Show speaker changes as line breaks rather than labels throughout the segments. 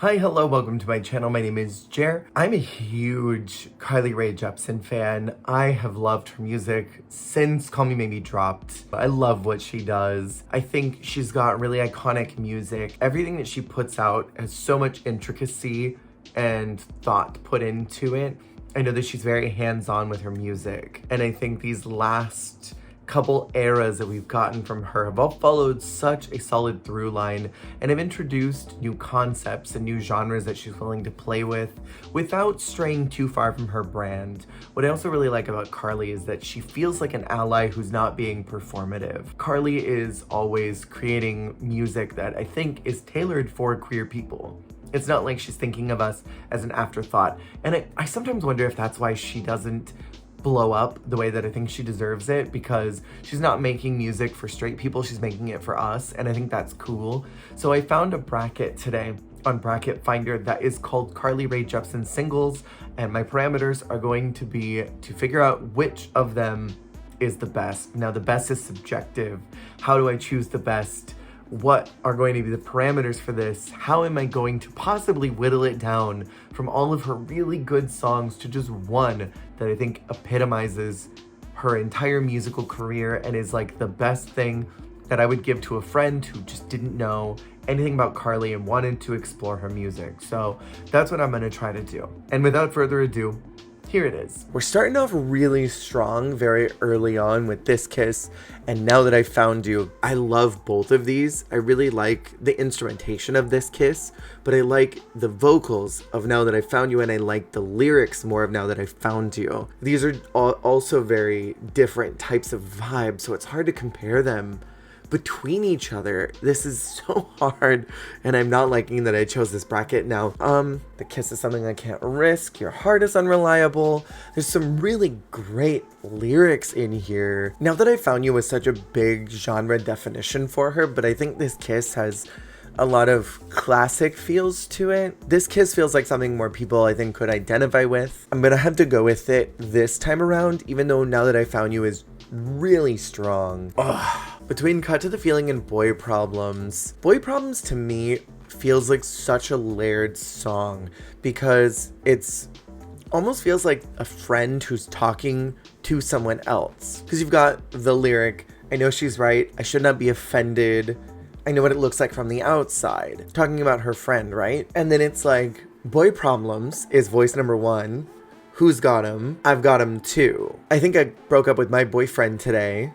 Hi, hello, welcome to my channel. My name is Jer. I'm a huge Rae Jepsen fan. I have loved her music since Call Me Maybe dropped. I love what she does. I think she's got really iconic music. Everything that she puts out has so much intricacy and thought put into it. I know that she's very hands-on with her music. And I think these last couple eras that we've gotten from her have all followed such a solid through line and have introduced new concepts and new genres that she's willing to play with without straying too far from her brand. What I also really like about Carly is that she feels like an ally who's not being performative. Carly is always creating music that I think is tailored for queer people. It's not like she's thinking of us as an afterthought. And I sometimes wonder if that's why she doesn't blow up the way that I think she deserves it, because she's not making music for straight people, she's making it for us, and I think that's cool. So I found a bracket today on Bracket Finder that is called Rae Jepsen Singles, and my parameters are going to be to figure out which of them is the best. Now the best is subjective. How do I choose the best? What are going to be the parameters for this? How am I going to possibly whittle it down from all of her really good songs to just one that I think epitomizes her entire musical career and is like the best thing that I would give to a friend who just didn't know anything about Carly and wanted to explore her music? So that's what I'm gonna try to do. And without further ado, here it is. We're starting off really strong very early on with This Kiss and Now That I Found You. I love both of these. I really like the instrumentation of This Kiss, but I like the vocals of Now That I Found You, and I like the lyrics more of Now That I Found You. These are also very different types of vibes, so it's hard to compare them between each other. This is so hard, and I'm not liking that I chose this bracket. Now, The Kiss is Something I Can't Risk, Your Heart is Unreliable. There's some really great lyrics in here. Now That I Found You was such a big genre definition for her, but I think This Kiss has a lot of classic feels to it. This Kiss feels like something more people I think could identify with. I'm gonna have to go with it this time around, even though Now That I Found You is really strong. Ugh. Between Cut to the Feeling and Boy Problems to me feels like such a layered song, because it's almost feels like a friend who's talking to someone else. Because you've got the lyric, I know she's right, I should not be offended, I know what it looks like from the outside, talking about her friend, right? And then it's like, Boy Problems is voice number one, who's got him? I've got him too. I think I broke up with my boyfriend today.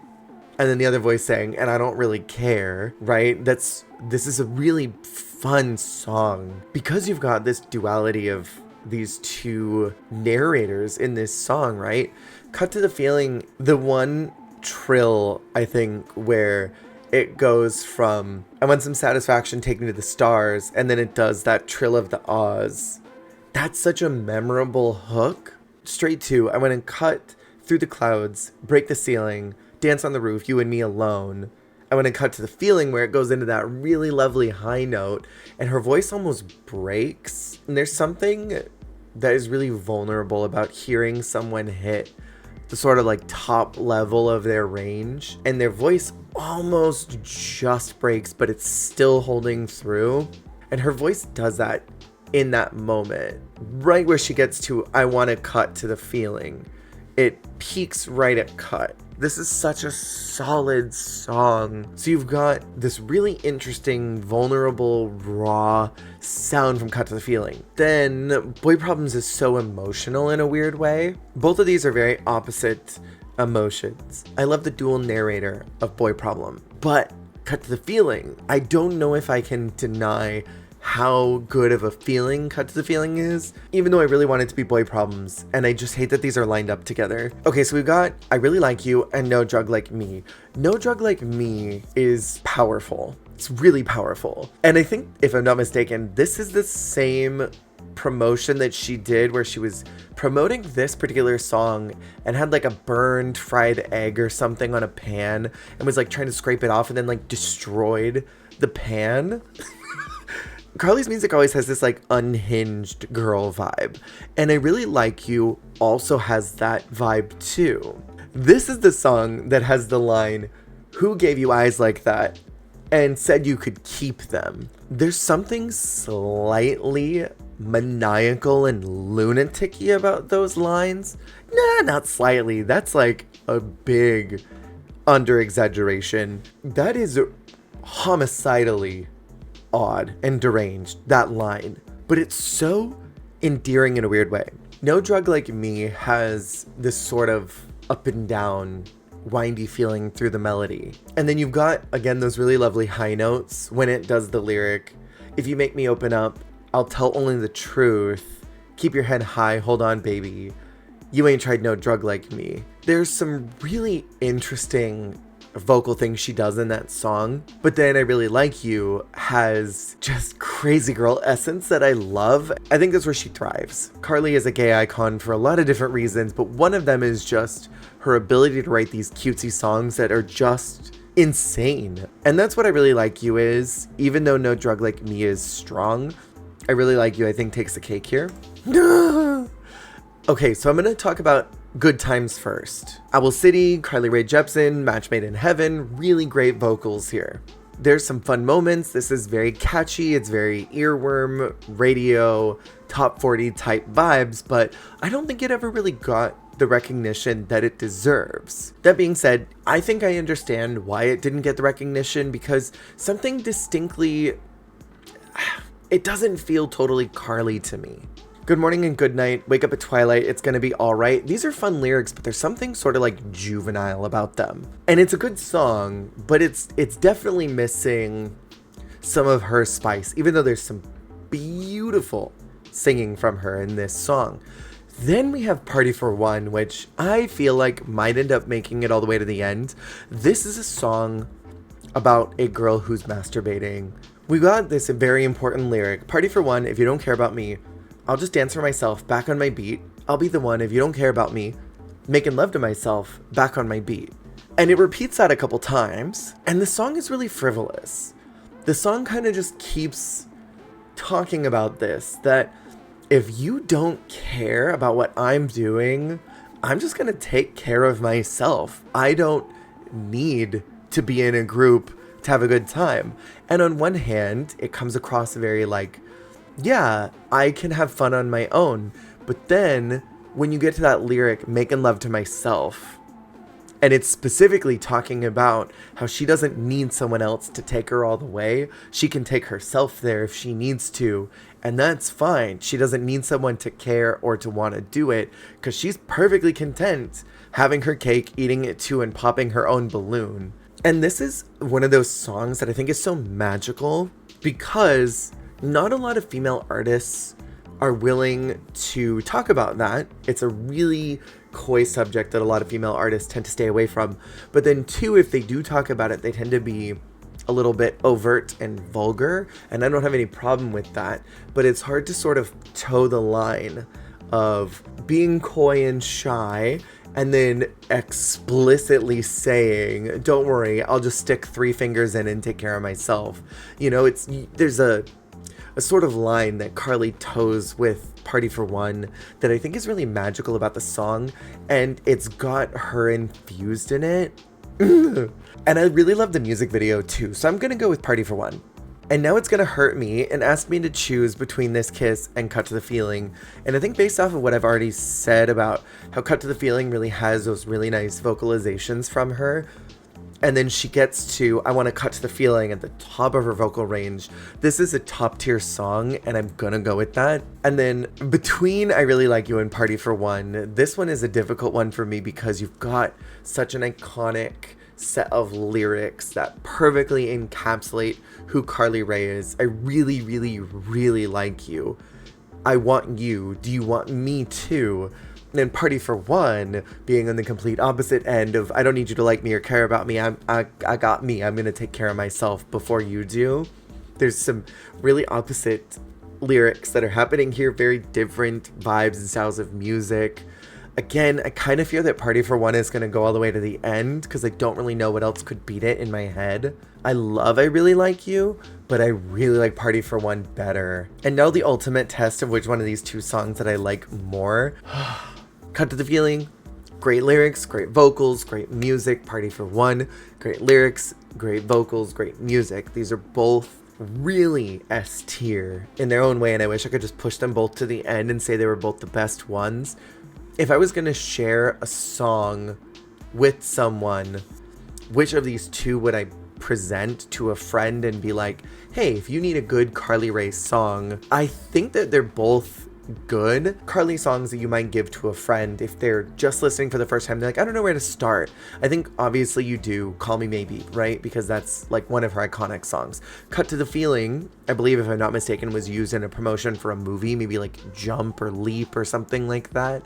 And then the other voice saying, and I don't really care, right? This is a really fun song. Because you've got this duality of these two narrators in this song, right? Cut to the Feeling, the one trill, I think, where it goes from, I want some satisfaction, take me to the stars, and then it does that trill of the Oz. That's such a memorable hook. Straight to, I want to cut through the clouds, break the ceiling, dance on the roof, you and me alone. I want to cut to the feeling where it goes into that really lovely high note and her voice almost breaks. And there's something that is really vulnerable about hearing someone hit the sort of like top level of their range and their voice almost just breaks, but it's still holding through. And her voice does that in that moment, right where she gets to, I want to cut to the feeling. It peaks right at cut. This is such a solid song. So you've got this really interesting, vulnerable, raw sound from Cut to the Feeling. Then Boy Problems is so emotional in a weird way. Both of these are very opposite emotions. I love the dual narrator of Boy Problem, but Cut to the Feeling, I don't know if I can deny how good of a feeling Cut to the Feeling is, even though I really want it to be Boy Problems, and I just hate that these are lined up together. Okay, so we've got I Really Like You and No Drug Like Me. No Drug Like Me is powerful. It's really powerful. And I think, if I'm not mistaken, this is the same promotion that she did where she was promoting this particular song and had like a burned fried egg or something on a pan and was like trying to scrape it off and then like destroyed the pan. Carly's music always has this like unhinged girl vibe, and I Really Like You also has that vibe too. This is the song that has the line, who gave you eyes like that? and said you could keep them. There's something slightly maniacal and lunatic-y about those lines. Nah, not slightly. That's like a big under-exaggeration. That is homicidally odd and deranged, that line. But it's so endearing in a weird way. No Drug Like Me has this sort of up and down windy feeling through the melody. And then you've got, again, those really lovely high notes when it does the lyric. If you make me open up, I'll tell only the truth. Keep your head high, hold on, baby. You ain't tried no drug like me. There's some really interesting vocal things she does in that song. But then I Really Like You has just crazy girl essence that I love. I think that's where she thrives. Carly is a gay icon for a lot of different reasons, but one of them is just her ability to write these cutesy songs that are just insane. And that's what I Really Like You is. Even though No Drug Like Me is strong, I Really Like You, I think, takes the cake here. Okay, so I'm gonna talk about Good Times first. Owl City, Rae Jepsen, Match Made in Heaven, really great vocals here. There's some fun moments. This is very catchy. It's very earworm, radio, top 40 type vibes, but I don't think it ever really got the recognition that it deserves. That being said, I think I understand why it didn't get the recognition, because something distinctly, it doesn't feel totally Carly to me. Good morning and good night, wake up at twilight, it's gonna be alright. These are fun lyrics, but there's something sort of like juvenile about them. And it's a good song, but it's definitely missing some of her spice, even though there's some beautiful singing from her in this song. Then we have Party for One, which I feel like might end up making it all the way to the end. This is a song about a girl who's masturbating. We got this very important lyric. Party for one, if you don't care about me, I'll just dance for myself, back on my beat. I'll be the one if you don't care about me, making love to myself, back on my beat. And it repeats that a couple times, and the song is really frivolous. The song kind of just keeps talking about this, that if you don't care about what I'm doing, I'm just gonna take care of myself. I don't need to be in a group to have a good time. And on one hand, it comes across very like, yeah, I can have fun on my own. But then when you get to that lyric, making love to myself, and it's specifically talking about how she doesn't need someone else to take her all the way. She can take herself there if she needs to, and that's fine. She doesn't need someone to care or to want to do it, because she's perfectly content having her cake, eating it too, and popping her own balloon. And this is one of those songs that I think is so magical, because not a lot of female artists are willing to talk about that. It's a really coy subject that a lot of female artists tend to stay away from. But then two, if they do talk about it, they tend to be a little bit overt and vulgar, and I don't have any problem with that. But it's hard to sort of toe the line of being coy and shy and then explicitly saying, don't worry, I'll just stick 3 fingers in and take care of myself. You know, there's a sort of line that Carly toes with Party for One that I think is really magical about the song, and it's got her infused in it. And I really love the music video too, so I'm gonna go with Party for One. And now it's gonna hurt me and ask me to choose between this kiss and Cut to the Feeling. And I think based off of what I've already said about how Cut to the Feeling really has those really nice vocalizations from her, and then she gets to I Want to Cut to the Feeling at the top of her vocal range. This is a top tier song, and I'm gonna go with that. And then between I Really Like You and Party for One, this one is a difficult one for me because you've got such an iconic set of lyrics that perfectly encapsulate who Carly Rae is. I really, really, really like you. I want you. Do you want me too? And then Party for One being on the complete opposite end of I don't need you to like me or care about me. I got me. I'm gonna take care of myself before you do. There's some really opposite lyrics that are happening here. Very different vibes and styles of music. Again, I kind of fear that Party for One is going to go all the way to the end because I don't really know what else could beat it in my head. I love I Really Like You, but I really like Party for One better. And now the ultimate test of which one of these two songs that I like more. Cut to the Feeling Great lyrics, great vocals, great music. Party for One, great lyrics, great vocals, great music. These are both really S tier in their own way, and I wish I could just push them both to the end and say they were both the best ones. If I was gonna share a song with someone, which of these two would I present to a friend and be like, hey, if you need a good Carly Rae song? I think that they're both good Carly songs that you might give to a friend if they're just listening for the first time. They're like, I don't know where to start. I think obviously you do Call Me Maybe, right? Because that's like one of her iconic songs. Cut to the Feeling, I believe if I'm not mistaken, was used in a promotion for a movie, maybe like Jump or Leap or something like that.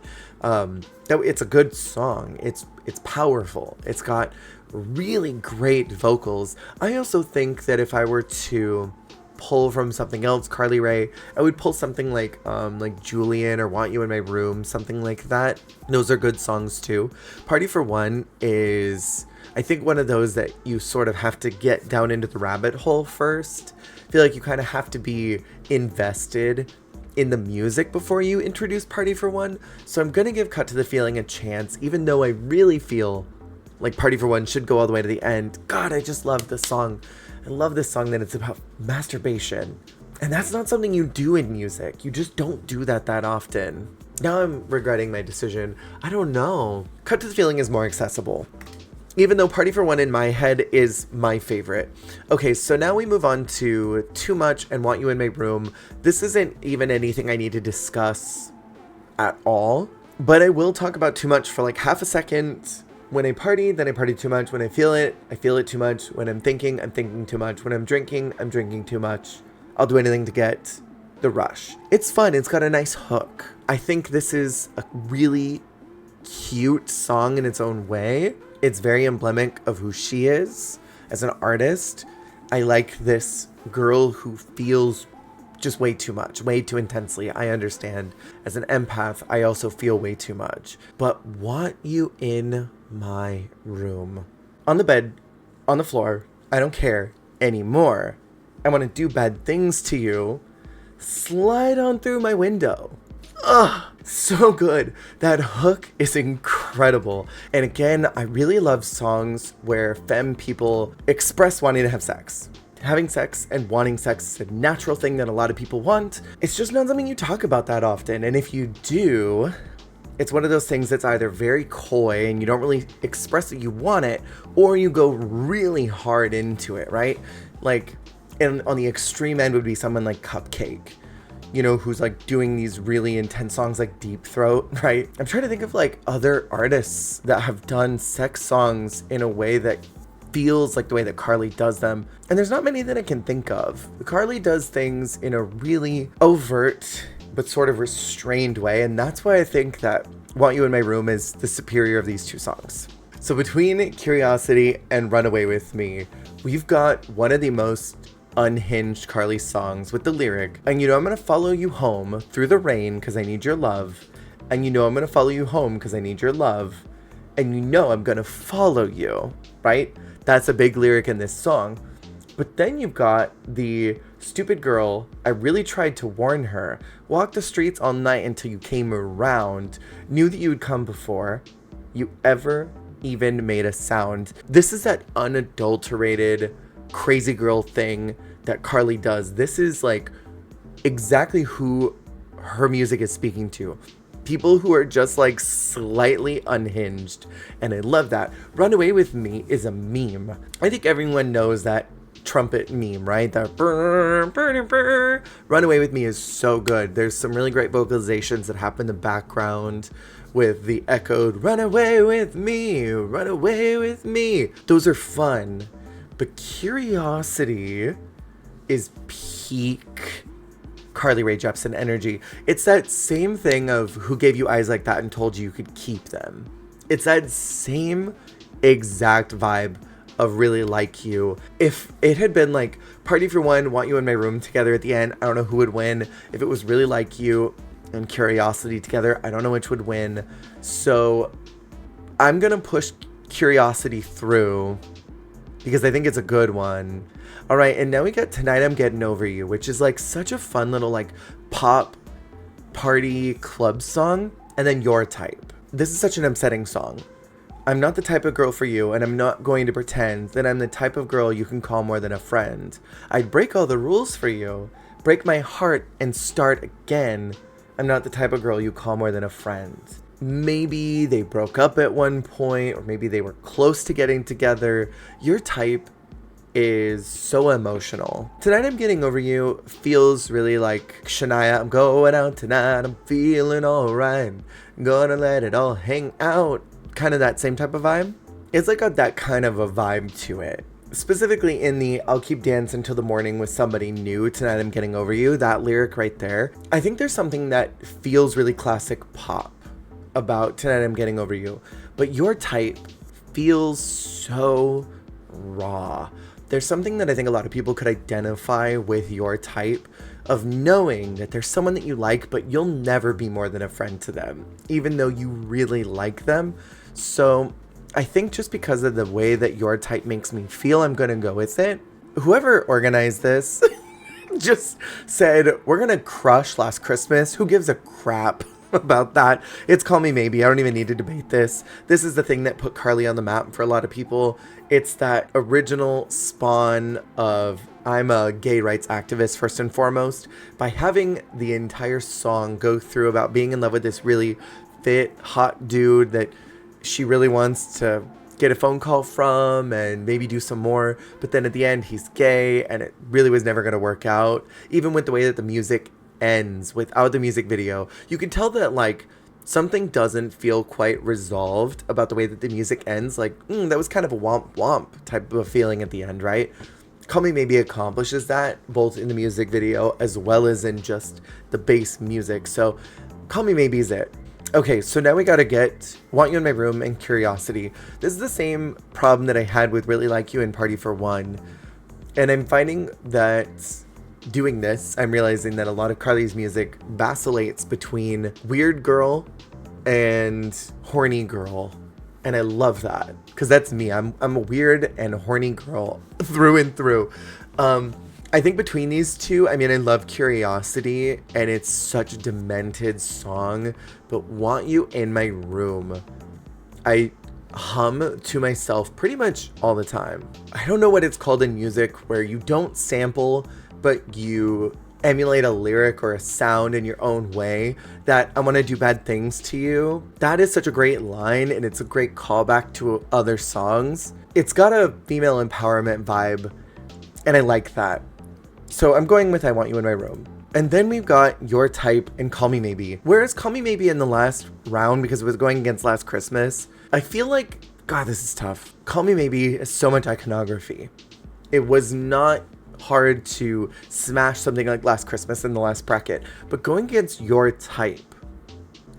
It's a good song. It's powerful. It's got really great vocals. I also think that if I were to pull from something else, Carly Rae, I would pull something like Julian or Want You in My Room, something like that. Those are good songs too. Party for One is, I think, one of those that you sort of have to get down into the rabbit hole first. I feel like you kind of have to be invested in the music before you introduce Party for One. So I'm gonna give Cut to the Feeling a chance, even though I really feel like Party for One should go all the way to the end. God, I just love this song. I love this song that it's about masturbation. And that's not something you do in music. You just don't do that often. Now I'm regretting my decision. I don't know. Cut to the Feeling is more accessible, even though Party for One in my head is my favorite. Okay, so now we move on to Too Much and Want You in My Room. This isn't even anything I need to discuss at all, but I will talk about Too Much for like half a second. When I party, then I party too much. When I feel it too much. When I'm thinking too much. When I'm drinking too much. I'll do anything to get the rush. It's fun. It's got a nice hook. I think this is a really cute song in its own way. It's very emblematic of who she is as an artist. I like this girl who feels just way too much, way too intensely. I understand. As an empath, I also feel way too much. But Want You in My Room. On the bed, on the floor, I don't care anymore. I want to do bad things to you. Slide on through my window. Ugh, so good. That hook is incredible. And again, I really love songs where femme people express wanting to have sex. Having sex and wanting sex is a natural thing that a lot of people want. It's just not something you talk about that often. And if you do, it's one of those things that's either very coy and you don't really express that you want it, or you go really hard into it, right? Like, and on the extreme end would be someone like Cupcake, you know, who's like doing these really intense songs like Deep Throat, right? I'm trying to think of like other artists that have done sex songs in a way that feels like the way that Carly does them. And there's not many that I can think of. Carly does things in a really overt but sort of restrained way, and that's why I think that Want You in My Room is the superior of these two songs. So between Curiosity and Run Away With Me, we've got one of the most unhinged Carly songs with the lyric, and you know I'm gonna follow you home through the rain because I need your love, and you know I'm gonna follow you home because I need your love, and you know I'm gonna follow you, right? That's a big lyric in this song. But then you've got the stupid girl, I really tried to warn her, walked the streets all night until you came around, knew that you would come before you ever even made a sound. This is that unadulterated crazy girl thing that Carly does. This is like exactly who her music is speaking to. People who are just like slightly unhinged. And I love that. Run Away With Me is a meme. I think everyone knows that trumpet meme, right? That brr, brr, brr. Run Away With Me is so good. There's some really great vocalizations that happen in the background with the echoed run away with me, run away with me. Those are fun. But Curiosity is peak Carly Rae Jepsen energy. It's that same thing of Who Gave You Eyes Like That and Told You You Could Keep Them. It's that same exact vibe of Really Like You. If it had been like Party for One, Want You in My Room together at the end, I don't know who would win. If it was Really Like You and Curiosity together, I don't know which would win. So I'm gonna push Curiosity through because I think it's a good one. All right, and now we got Tonight I'm Getting Over You, which is like such a fun little like pop party club song. And then Your Type. this is such an upsetting song. I'm not the type of girl for you, and I'm not going to pretend that I'm the type of girl you can call more than a friend. I'd break all the rules for you, break my heart and start again. I'm not the type of girl you call more than a friend. Maybe they broke up at one point, or maybe they were close to getting together. Your type is so emotional. Tonight I'm Getting Over You feels really like Shania. I'm going out tonight, I'm feeling alright, gonna let it all hang out. Kind of that same type of vibe. It's like got that kind of a vibe to it. Specifically in the I'll keep dancing till the morning with somebody new, tonight I'm getting over you, that lyric right there. I think there's something that feels really classic pop about Tonight I'm Getting Over You, but your type feels so raw. There's something that I think a lot of people could identify with your type, of knowing that there's someone that you like, but you'll never be more than a friend to them, even though you really like them. So I think just because of the way that your type makes me feel, I'm gonna go with it. Whoever organized this just said, we're gonna crush Last Christmas. Who gives a crap about that? It's Call Me Maybe. I don't even need to debate this. This is the thing that put Carly on the map for a lot of people. It's that original spawn of I'm a gay rights activist first and foremost, by having the entire song go through about being in love with this really fit, hot dude that she really wants to get a phone call from and maybe do some more, but then at the end he's gay and it really was never going to work out. Even with the way that the music ends without the music video, you can tell that like something doesn't feel quite resolved about the way that the music ends. Like that was kind of a womp womp type of a feeling at the end, right? Call Me Maybe accomplishes that both in the music video as well as in just the bass music. So Call Me Maybe is it. Okay, so now we gotta get Want You in My Room and Curiosity. This is the same problem that I had with Really Like You and Party for One. And I'm finding that doing this, I'm realizing that a lot of Carly's music vacillates between weird girl and horny girl. And I love that, because that's me. I'm a weird and horny girl through and through. I think between these two, I mean, I love Curiosity, and it's such a demented song, but Want You in My Room, I hum to myself pretty much all the time. I don't know what it's called in music where you don't sample, but you emulate a lyric or a sound in your own way, that I want to do bad things to you. That is such a great line, and it's a great callback to other songs. It's got a female empowerment vibe, and I like that. So I'm going with I Want You in My Room. And then we've got Your Type and Call Me Maybe. Whereas Call Me Maybe in the last round, because it was going against Last Christmas, I feel like, God, this is tough. Call Me Maybe is so much iconography. It was not hard to smash something like Last Christmas in the last bracket, but going against Your Type,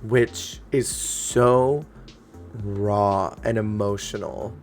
which is so raw and emotional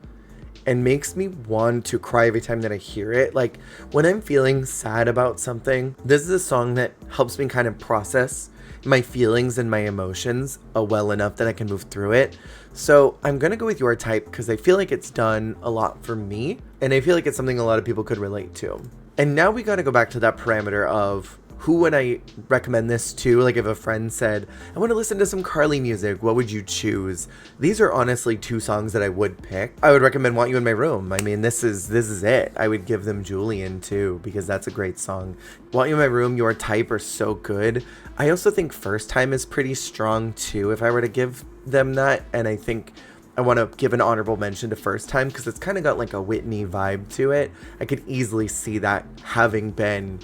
and makes me want to cry every time that I hear it. Like when I'm feeling sad about something, this is a song that helps me kind of process my feelings and my emotions well enough that I can move through it. So I'm gonna go with Your Type because I feel like it's done a lot for me, and I feel like it's something a lot of people could relate to. And now we gotta go back to that parameter of who would I recommend this to? Like if a friend said, I want to listen to some Carly music, what would you choose? These are honestly two songs that I would pick. I would recommend Want You in My Room. I mean, this is it. I would give them Julian too, because that's a great song. Want You in My Room, Your Type are so good. I also think First Time is pretty strong too, if I were to give them that. And I think I want to give an honorable mention to First Time because it's kind of got like a Whitney vibe to it. I could easily see that having been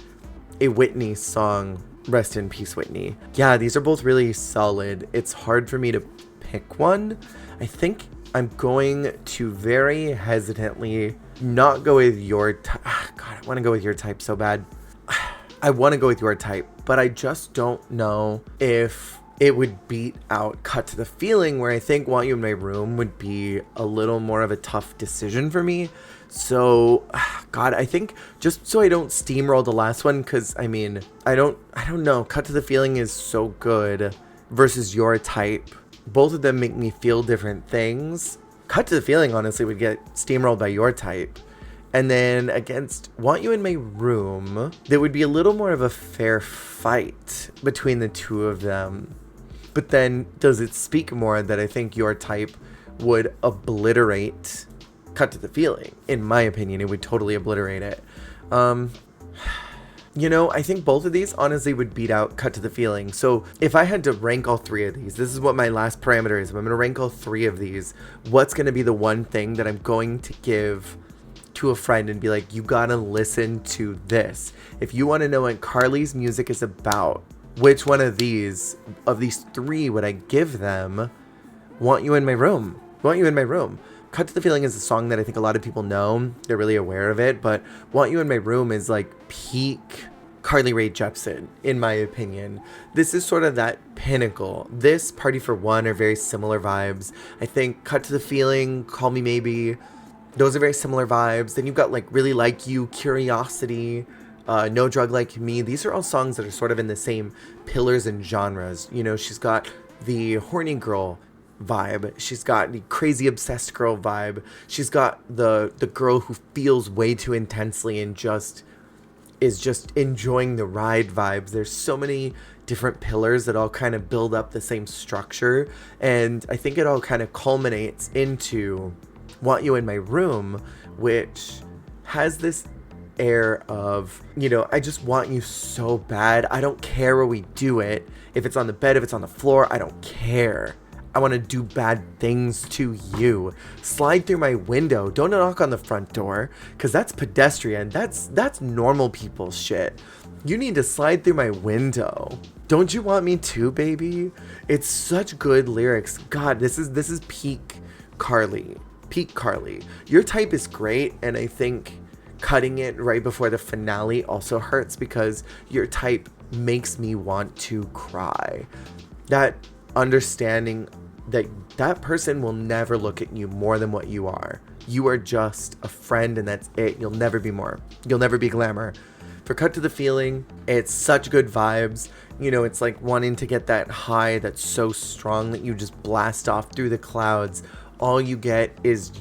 a Whitney song. Rest in peace, Whitney. Yeah, these are both really solid. It's hard for me to pick one. I think I'm going to very hesitantly not go with Your Type. God, I want to go with Your Type so bad. I want to go with Your Type, but I just don't know if it would beat out Cut to the Feeling, where I think Want You in My Room would be a little more of a tough decision for me. So, God, I think just so I don't steamroll the last one, because I mean, I don't know. Cut to the Feeling is so good versus Your Type. Both of them make me feel different things. Cut to the Feeling, honestly, would get steamrolled by Your Type. And then against Want You in My Room, there would be a little more of a fair fight between the two of them. But then does it speak more that I think your type would obliterate Cut to the Feeling? In my opinion, it would totally obliterate it. You know, I think both of these honestly would beat out Cut to the Feeling. So if I had to rank all three of these, this is what my last parameter is. If I'm going to rank all three of these, what's going to be the one thing that I'm going to give to a friend and be like, you gotta listen to this. If you want to know what Carly's music is about, which one of these three would I give them? Want You in My Room. Want You in My Room. Cut to the Feeling is a song that I think a lot of people know. They're really aware of it. But Want You in My Room is like peak Carly Rae Jepsen, in my opinion. This is sort of that pinnacle. This, Party for One, are very similar vibes. I think Cut to the Feeling, Call Me Maybe, those are very similar vibes. Then you've got like Really Like You, Curiosity, No Drug Like Me. These are all songs that are sort of in the same pillars and genres. You know, she's got the horny girl vibe. She's got the crazy obsessed girl vibe. She's got the girl who feels way too intensely and is just enjoying the ride vibes. There's so many different pillars that all kind of build up the same structure. And I think it all kind of culminates into Want You in My Room, which has this air of, you know, I just want you so bad. I don't care where we do it. If it's on the bed, if it's on the floor, I don't care. I want to do bad things to you. Slide through my window. Don't knock on the front door, because that's pedestrian. That's normal people shit. You need to slide through my window. Don't you want me to, baby? It's such good lyrics. God, this is peak Carly. Peak Carly. Your type is great, and I think cutting it right before the finale also hurts because your type makes me want to cry. That understanding that that person will never look at you more than what you are. You are just a friend, and that's it. You'll never be more. You'll never be glamour. For Cut to the Feeling, it's such good vibes. You know, it's like wanting to get that high that's so strong that you just blast off through the clouds. All you get is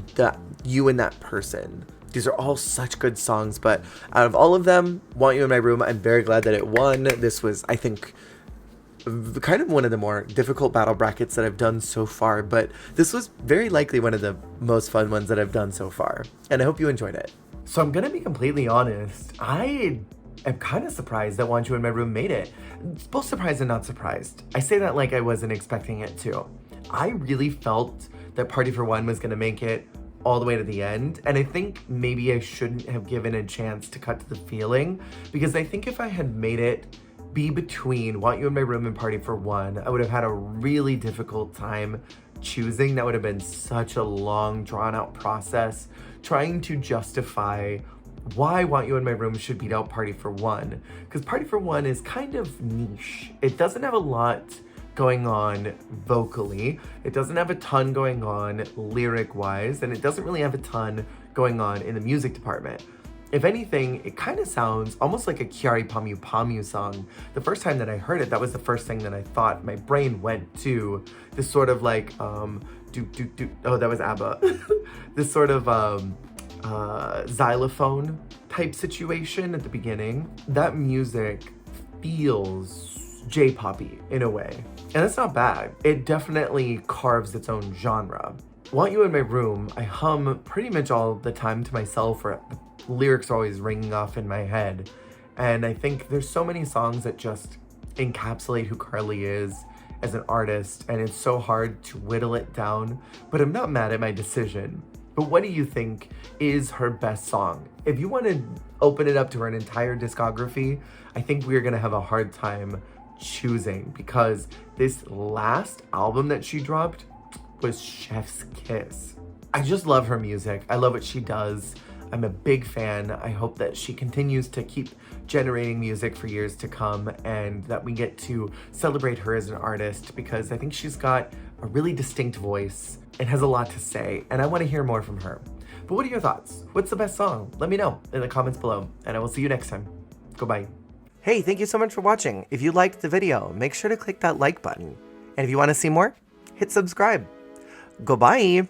you and that person. These are all such good songs, but out of all of them, Want You in My Room, I'm very glad that it won. This was, I think, kind of one of the more difficult battle brackets that I've done so far, but this was very likely one of the most fun ones that I've done so far, and I hope you enjoyed it. So I'm gonna be completely honest, I am kind of surprised that Want You in My Room made it. It's both surprised and not surprised. I say that like I wasn't expecting it to. I really felt that Party for One was gonna make it all the way to the end, and I think maybe I shouldn't have given a chance to Cut to the Feeling, because I think if I had made it be between Want You in My Room and Party for One, I would have had a really difficult time choosing. That would have been such a long, drawn out process trying to justify why Want You in My Room should beat out Party for One, because Party for One is kind of niche. It doesn't have a lot going on vocally, it doesn't have a ton going on lyric wise, and it doesn't really have a ton going on in the music department. If anything, it kind of sounds almost like a Kiari Pamu Pamu song. The first time that I heard it, that was the first thing that I thought. My brain went to this sort of like, oh, that was ABBA. This sort of xylophone type situation at the beginning. That music feels J-poppy in a way. And that's not bad. It definitely carves its own genre. Want You in My Room, I hum pretty much all the time to myself, or the lyrics are always ringing off in my head. And I think there's so many songs that just encapsulate who Carly is as an artist, and it's so hard to whittle it down, but I'm not mad at my decision. But what do you think is her best song? If you want to open it up to her entire discography, I think we're gonna have a hard time choosing, because this last album that she dropped was Chef's Kiss. I just love her music. I love what she does. I'm a big fan. I hope that she continues to keep generating music for years to come, and that we get to celebrate her as an artist, because I think she's got a really distinct voice and has a lot to say, and I want to hear more from her. But what are your thoughts? What's the best song? Let me know in the comments below, and I will see you next time. Goodbye. Hey, thank you so much for watching. If you liked the video, make sure to click that like button. And if you want to see more, hit subscribe. Goodbye.